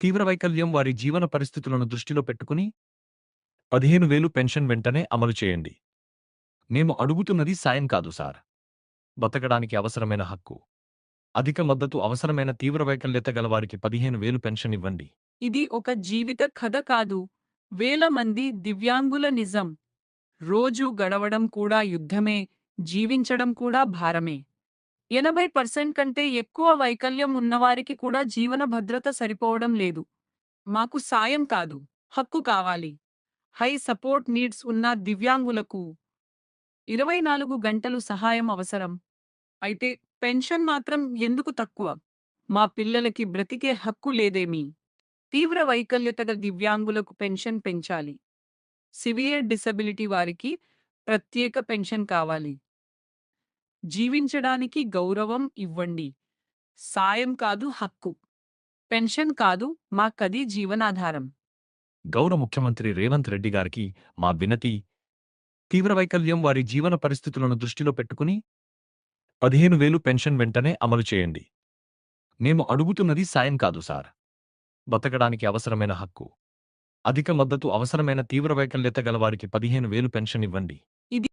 తీవ్ర వైకల్యం వారి జీవన పరిస్థితులను దృష్టిలో పెట్టుకుని 15,000 పెన్షన్ వెంటనే అమలు చేయండి. మేము అడుగుతున్నది సాయం కాదు సార్. బతకడానికి అవసరమైన హక్కు. అధిక మద్దతు అవసరమైన తీవ్ర వైకల్యత గలవారికి 15,000 పెన్షన్ ఇవ్వండి. ఇది ఒక జీవిత కథ కాదు, వేల మంది దివ్యాంగుల నిజం. రోజు గడవడం కూడా యుద్ధమే, జీవించడం కూడా భారమే. 80% కంటే ఎక్కువ వైకల్యం ఉన్నవారికి కూడా జీవన భద్రత సరిపోవడం లేదు. మాకు సాయం కాదు, హక్కు కావాలి. హై సపోర్ట్ నీడ్స్ ఉన్న దివ్యాంగులకు 24 గంటలు సహాయం అవసరం. అయితే పెన్షన్ మాత్రం ఎందుకు తక్కువ? మా పిల్లలకి బ్రతికే హక్కు లేదేమీ? తీవ్ర వైకల్యత గల దివ్యాంగులకు పెన్షన్ పెంచాలి. సివియర్ డిసెబిలిటీ వారికి ప్రత్యేక పెన్షన్ కావాలి. జీవించడానికి గౌరవం ఇవ్వండి. సాయం కాదు, హక్కు. పెన్షన్ కాదు, మాకది జీవనాధారం. గౌరవ ముఖ్యమంత్రి రేవంత్ రెడ్డి గారికి మా వినతి. తీవ్ర వైకల్యం వారి జీవన పరిస్థితులను దృష్టిలో పెట్టుకుని 15,000 పెన్షన్ వెంటనే అమలు చేయండి. మేము అడుగుతున్నది సాయం కాదు సార్. బతకడానికి అవసరమైన హక్కు. అధిక మద్దతు అవసరమైన తీవ్ర వైకల్యత గలవారికి 15,000 పెన్షన్ ఇవ్వండి.